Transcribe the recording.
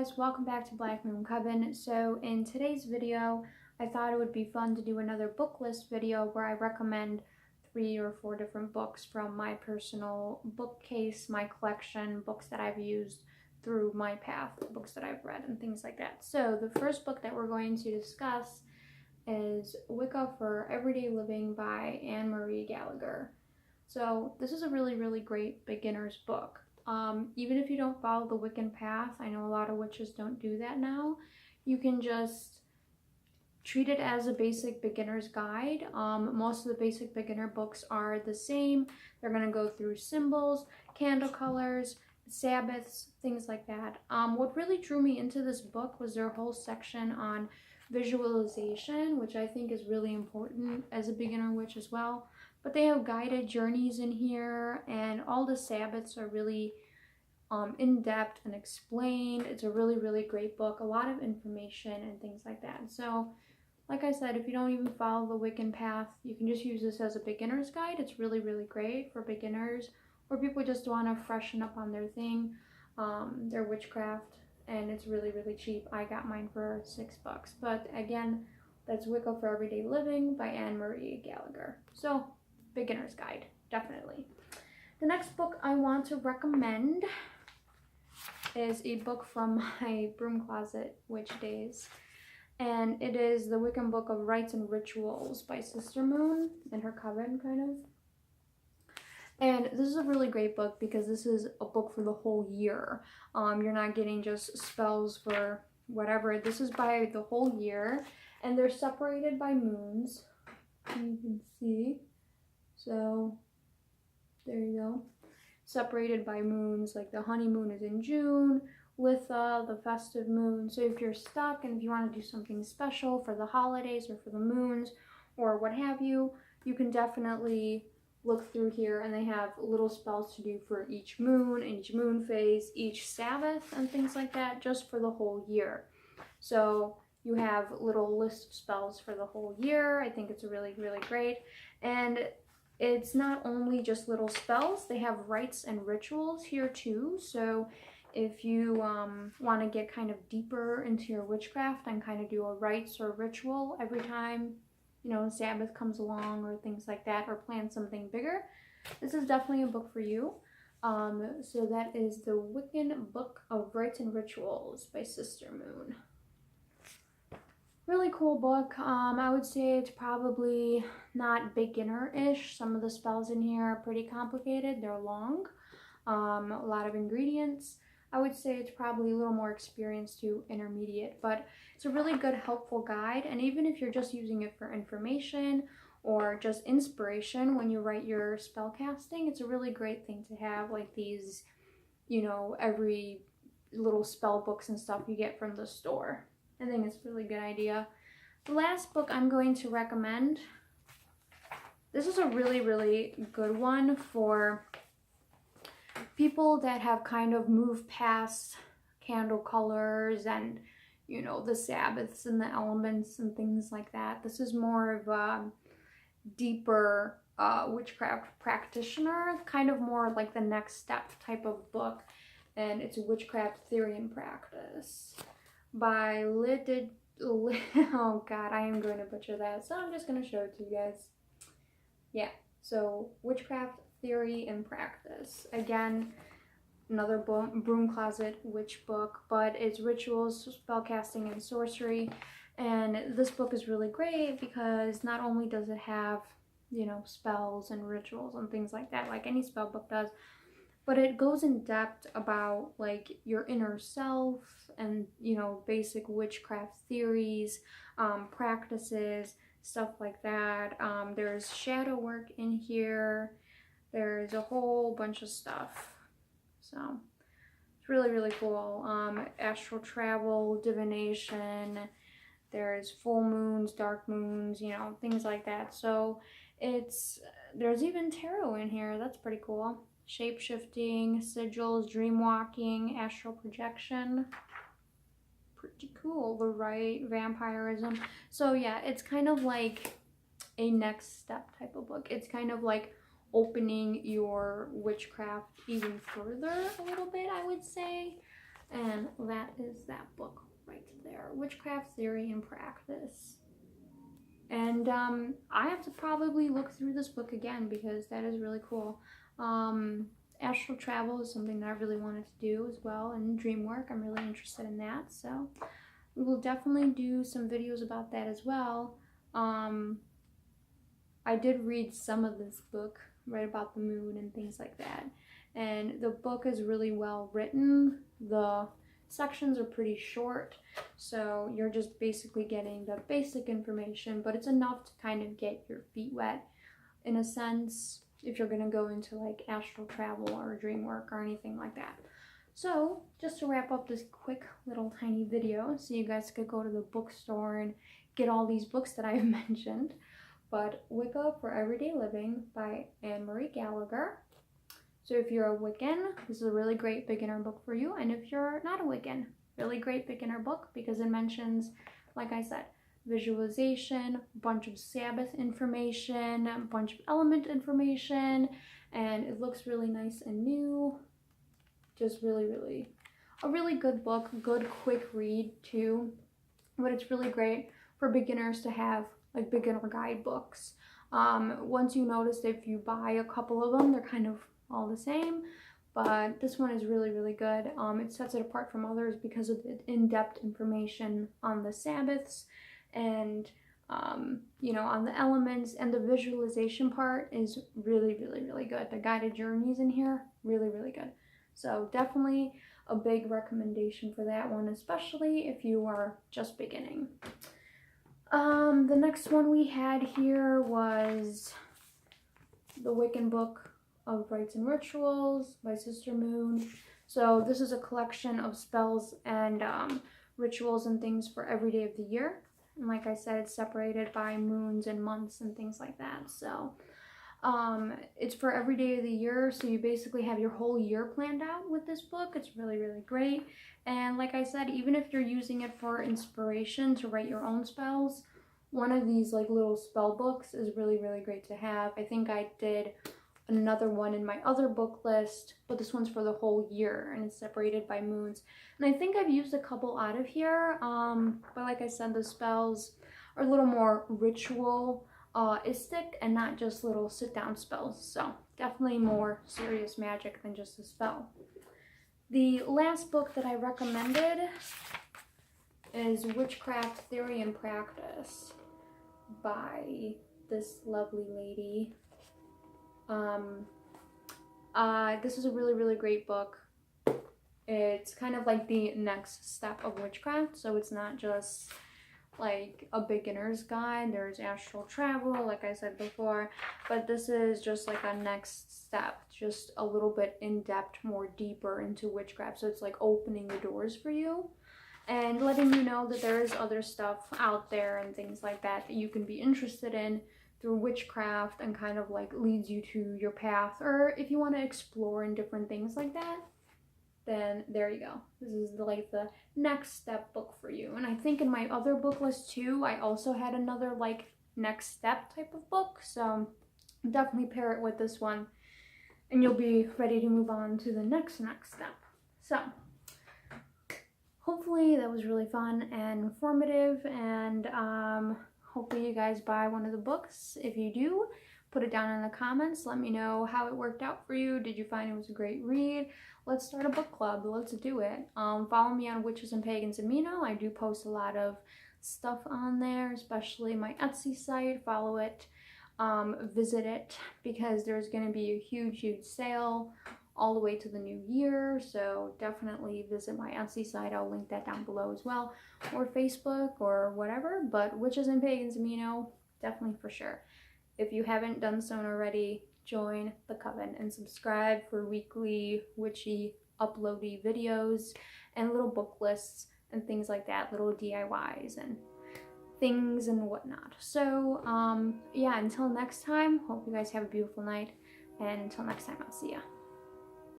guys, welcome back to Black Moon Coven. So in today's video, I thought it would be fun to do another book list video where I recommend 3 or 4 different books from my personal bookcase, my collection, books that I've used through my path, books that I've read and things like that. So the first book that we're going to discuss is Wicca for Everyday Living by Marie Gallagher. So this is a really great beginner's book. Even if you don't follow the Wiccan path, I know a lot of witches don't do that now, you can just treat it as a basic beginner's guide. Most of the basic beginner books are the same. They're going to go through symbols, candle colors, Sabbaths, things like that. What really drew me into this book was their whole section on visualization, which I think is really important as a beginner witch as well. But they have guided journeys in here, and all the Sabbaths are really in-depth and explained. It's a really great book, a lot of information and things like that. So like I said, if you don't even follow the Wiccan path, you can just use this as a beginner's guide. It's really great for beginners or people just want to freshen up on their thing, their witchcraft, and it's really cheap. I got mine for $6, but again, that's Wicca for Everyday Living by Marie Gallagher. So beginner's guide, definitely. The next book I want to recommend is a book from my broom closet witch days, and it is the Wiccan book of Rites and Rituals by Sister Moon and her coven, kind of. And this is a really great book because this is a book for the whole year. You're not getting just spells for whatever. This is by the whole year, and they're separated by moons. You can see. So there you go. Separated by moons, like the honeymoon is in June, with the festive moon. So if you're stuck and if you want to do something special for the holidays or for the moons or what have you, you can definitely look through here, and they have little spells to do for each moon, each moon phase, each Sabbath and things like that, just for the whole year. So you have little list of spells for the whole year. I think it's really great. And it's not only just little spells, they have rites and rituals here too. So if you want to get kind of deeper into your witchcraft and kind of do a rites or ritual every time, you know, Sabbath comes along or things like that, or plan something bigger, this is definitely a book for you. So that is the Wiccan Book of Rites and Rituals by Sister Moon. Really cool book. I would say it's probably not beginner-ish. Some of the spells in here are pretty complicated. They're long. A lot of ingredients. I would say it's probably a little more experienced to intermediate, but it's a really good, helpful guide. And even if you're just using it for information or just inspiration when you write your spell casting, it's a really great thing to have, like these, you know, every little spell books and stuff you get from the store. I think it's a really good idea. The last book I'm going to recommend, this is a really good one for people that have kind of moved past candle colors and, you know, the Sabbaths and the elements and things like that. This is more of a deeper witchcraft practitioner, kind of more like the next step type of book, and it's Witchcraft Theory and Practice by oh god, I am going to butcher that, so I'm just going to show it to you guys. Yeah, so Witchcraft Theory and Practice. Again, another broom closet witch book, but it's rituals, spellcasting, and sorcery. And this book is really great because not only does it have, you know, spells and rituals and things like that, like any spell book does, but it goes in depth about like your inner self and, you know, basic witchcraft theories, practices, stuff like that. There's shadow work in here. There's a whole bunch of stuff. So it's really cool. Astral travel, divination. There's full moons, dark moons, you know, things like that. So there's even tarot in here. That's pretty cool. Shape-shifting, sigils, dream walking, astral projection. Pretty cool. The right, vampirism. So yeah, it's kind of like a next step type of book. It's kind of like opening your witchcraft even further a little bit, I would say. And that is that book right there, Witchcraft Theory and Practice. And I have to probably look through this book again because that is really cool. Astral travel is something that I really wanted to do as well, and dream work, I'm really interested in that, so we will definitely do some videos about that as well. I did read some of this book, right, about the moon and things like that, and the book is really well written. The sections are pretty short, so you're just basically getting the basic information, but it's enough to kind of get your feet wet in a sense if you're going to go into like astral travel or dream work or anything like that. So just to wrap up this quick little tiny video so you guys could go to the bookstore and get all these books that I have mentioned, but Wicca for Everyday Living by Marie Gallagher. So if you're a Wiccan, this is a really great beginner book for you. And if you're not a Wiccan, really great beginner book because it mentions, like I said, visualization, a bunch of Sabbath information, a bunch of element information, and it looks really nice and new. Just really a really good book, good quick read too. But it's really great for beginners to have, like beginner guidebooks. Once you notice, if you buy a couple of them, they're kind of all the same, but this one is really good. It sets it apart from others because of the in-depth information on the Sabbaths and you know, on the elements, and the visualization part is really good. The guided journeys in here, really good. So definitely a big recommendation for that one, especially if you are just beginning. The next one we had here was the Wiccan book of Rites and Rituals by Sister Moon. So this is a collection of spells and rituals and things for every day of the year. And like I said, it's separated by moons and months and things like that. So it's for every day of the year. So you basically have your whole year planned out with this book. It's really great. And like I said, even if you're using it for inspiration to write your own spells, one of these like little spell books is really great to have. I think I did another one in my other book list, but this one's for the whole year and it's separated by moons. And I think I've used a couple out of here, but like I said, the spells are a little more ritualistic and not just little sit-down spells. So definitely more serious magic than just a spell. The last book that I recommended is Witchcraft Theory and Practice by this lovely lady. This is a really great book. It's kind of like the next step of witchcraft, so it's not just like a beginner's guide. There's astral travel, like I said before, but this is just like a next step, just a little bit in depth, more deeper into witchcraft. So it's like opening the doors for you and letting you know that there is other stuff out there and things like that that you can be interested in through witchcraft, and kind of like leads you to your path, or if you want to explore in different things like that, then there you go. This is like the next step book for you. And I think in my other book list too, I also had another like next step type of book, so definitely pair it with this one and you'll be ready to move on to the next step. So hopefully that was really fun and informative, and hopefully you guys buy one of the books. If you do, put it down in the comments. Let me know how it worked out for you. Did you find it was a great read? Let's start a book club. Let's do it. Follow me on Witches and Pagans Amino. I do post a lot of stuff on there, especially my Etsy site. Follow it. Visit it, because there's going to be a huge sale all the way to the new year, so definitely visit my Etsy site. I'll link that down below as well, or Facebook or whatever, but Witches and Pagans Amino, definitely for sure. If you haven't done so already, join the coven and subscribe for weekly witchy uploady videos and little book lists and things like that, little DIYs and things and whatnot. So yeah, until next time, hope you guys have a beautiful night, and until next time, I'll see ya.